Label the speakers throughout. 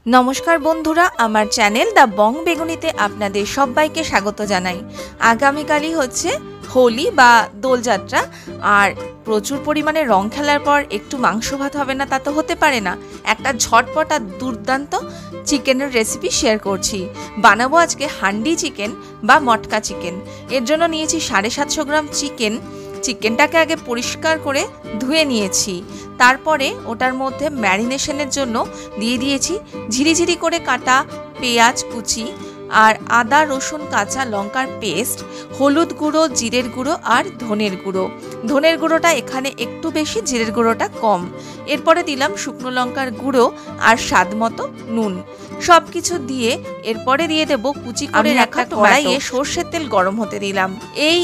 Speaker 1: নমস্কার বন্ধুরা, আমার চ্যানেল দ্য বং বেগুনিতে আপনাদের সবাইকে স্বাগত জানাই। আগামীকালই হচ্ছে হোলি বা দোলযাত্রা, আর প্রচুর পরিমাণে রং খেলার পর একটু মাংস ভাত হবে না তা তো হতে পারে না। একটা ঝটপট আর দুর্দান্ত চিকেনের রেসিপি শেয়ার করছি। বানাবো আজকে হান্ডি চিকেন বা মটকা চিকেন। এর জন্য নিয়েছি 750 গ্রাম চিকেন। চিকেনটাকে আগে পরিষ্কার করে ধুয়ে নিয়েছি। তারপরে ওটার মধ্যে ম্যারিনেশনের জন্য দিয়ে দিয়েছি ঝিরিঝিরি করে কাটা পেঁয়াজ কুচি, আর আদা রসুন কাঁচা লঙ্কার পেস্ট, হলুদ গুঁড়ো, জিরের গুঁড়ো আর ধনের গুঁড়ো। ধনের গুঁড়োটা এখানে একটু বেশি, জিরের গুঁড়োটা কম। এরপরে দিলাম শুকনো লঙ্কার গুঁড়ো আর স্বাদ মতো নুন। সব কিছু দিয়ে এরপরে দিয়ে দেবো কুচি করে রাখা কড়াইয়ে সর্ষের তেল গরম হতে দিলাম। এই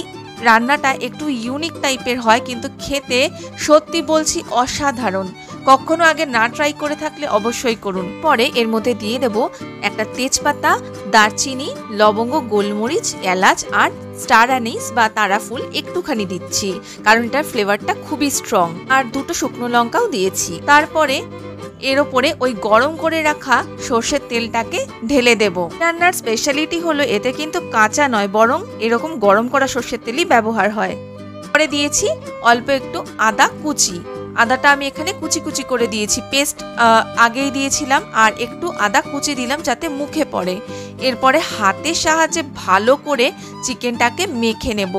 Speaker 1: রান্নাটা একটু ইউনিক টাইপের হয়, কিন্তু খেতে সত্যি বলছি অসাধারণ। কখনো আগে না ট্রাই করে থাকলে অবশ্যই করুন। পরে এর মধ্যে দিয়ে দেব একটা তেজপাতা, দারচিনি, লবঙ্গ, গোলমরিচ, এলাচ আর স্টার অ্যানিস বা তারাফুল একটুখানি দিচ্ছি, কারণ এটার ফ্লেভারটা খুবই স্ট্রং। আর দুটো শুকনো লঙ্কাও দিয়েছি। তারপরে এর ওপরে ওই গরম করে রাখা সর্ষের তেলটাকে ঢেলে দেব। রান্নার স্পেশালিটি হলো এতে কিন্তু কাঁচা নয়, বরং এরকম গরম করা সর্ষের তেলই ব্যবহার হয়। পরে দিয়েছি অল্প একটু আদা কুচি। আদাটা আমি এখানে কুচি কুচি করে দিয়েছি, পেস্ট আগেই দিয়েছিলাম, আর একটু আদা কুচি দিলাম যাতে মুখে পড়ে। এরপরে হাতের সাহায্যে ভালো করে চিকেনটাকে মেখে নেব।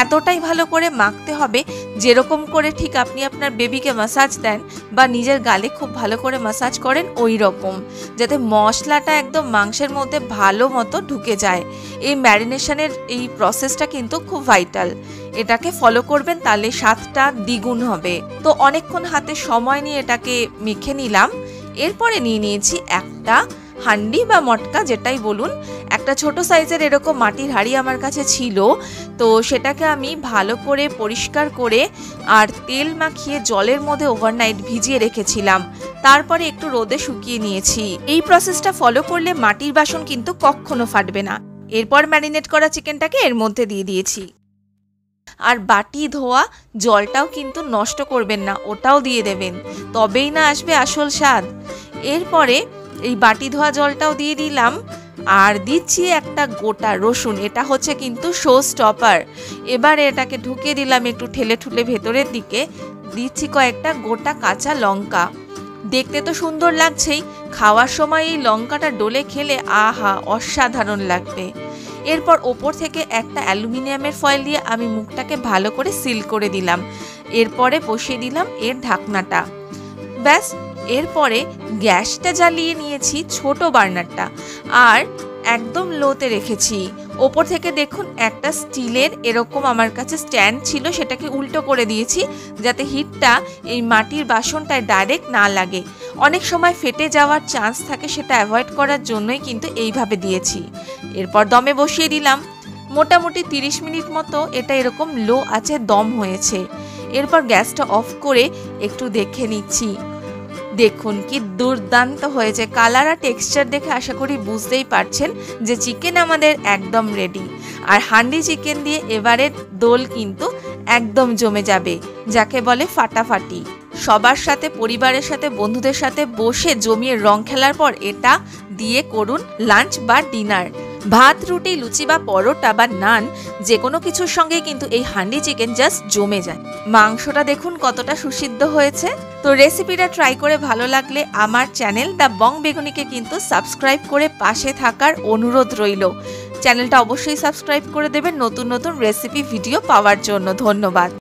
Speaker 1: এতটাই ভালো করে মাখতে হবে যেরকম করে ঠিক আপনি আপনার বেবিকে ম্যাসাজ দেন বা নিজের গালে খুব ভালো করে ম্যাসাজ করেন, ওই রকম, যাতে মশলাটা একদম মাংসের মধ্যে ভালো মতো ঢুকে যায়। এই ম্যারিনেশনের এই প্রসেসটা কিন্তু খুব ভাইটাল। এটাকে ফলো করবেন, তাহলে স্বাদটা দ্বিগুণ হবে। তো অনেকক্ষণ হাতে সময় নিয়ে এটাকে মেখে নিলাম। এরপরে নিয়ে নিয়েছি একটা হান্ডি বা মটকা, যেটাই বলুন। একটা ছোট সাইজের এরকম মাটির হাঁড়ি আমার কাছে ছিল, তো সেটাকে আমি ভালো করে পরিষ্কার করে আর তেল মাখিয়ে জলের মধ্যে ওভারনাইট ভিজিয়ে রেখেছিলাম। তারপরে একটু রোদে শুকিয়ে নিয়েছি। এই প্রসেসটা ফলো করলে মাটির বাসন কিন্তু কখনো ফাটবে না। এরপর ম্যারিনেট করা চিকেনটাকে এর মধ্যে দিয়ে দিয়েছি। আর বাটি ধোয়া জলটাও কিন্তু নষ্ট করবেন না, ওটাও দিয়ে দেবেন, তবেই না আসবে আসল স্বাদ। এরপরে এই বাটি ধোয়া জলটাও দিয়ে দিলাম, আর দিচ্ছি একটা গোটা রসুন। এটা হচ্ছে কিন্তু শো স্টপার। এবারে এটাকে ঢুকিয়ে দিলাম একটু ঠেলে ঠুলে ভেতরের দিকে। দিচ্ছি কয়েকটা গোটা কাঁচা লঙ্কা। দেখতে তো সুন্দর লাগছেই, খাওয়ার সময় এই লঙ্কাটা ডলে খেলে আহা অসাধারণ লাগবে। এরপর ওপর থেকে একটা অ্যালুমিনিয়ামের ফয়েল দিয়ে আমি মুখটাকে ভালো করে সিল করে দিলাম। এরপরে বসিয়ে দিলাম এর ঢাকনাটা। ব্যাস, এরপরে গ্যাসটা জ্বালিয়ে নিয়েছি, ছোট বার্নারটা, আর একদম লোতে রেখেছি। ওপর থেকে দেখুন একটা স্টিলের এরকম আমার কাছে স্ট্যান্ড ছিল, সেটাকে উল্টো করে দিয়েছি যাতে হিটটা এই মাটির বাসনটায় ডাইরেক্ট না লাগে। অনেক সময় ফেটে যাওয়ার চান্স থাকে, সেটা অ্যাভয়েড করার জন্যই কিন্তু এইভাবে দিয়েছি। এরপর দমে বসিয়ে দিলাম। মোটামুটি 30 মিনিট মতো এটা এরকম লো আঁচে দম হয়েছে। এরপর গ্যাসটা অফ করে একটু দেখে নিচ্ছি। দেখুন কি দুর্দান্ত হয়েছে। কালার আর টেক্সচার দেখে আশা করি বুঝতেই পারছেন যে চিকেন আমাদের একদম রেডি। আর হান্ডি চিকেন দিয়ে এবারের দোল কিন্তু একদম জমে যাবে, যাকে বলে ফাটাফাটি। সবার সাথে, পরিবারের সাথে, বন্ধুদের সাথে বসে জমিয়ে রং খেলার পর এটা দিয়ে করুন লাঞ্চ বা ডিনার। ভাত, রুটি, লুচি বা পরোটা বা নান, যে কোনো কিছুর সঙ্গে কিন্তু এই হান্ডি চিকেন জাস্ট জমে যায়। মাংসটা দেখুন কতটা সুসিদ্ধ হয়েছে। তো রেসিপিটা ট্রাই করে ভালো লাগলে আমার চ্যানেল দ্য বং বেগুনিকে কিন্তু সাবস্ক্রাইব করে পাশে থাকার অনুরোধ রইল। চ্যানেলটা অবশ্যই সাবস্ক্রাইব করে দেবেন নতুন নতুন রেসিপি ভিডিও পাওয়ার জন্য। ধন্যবাদ।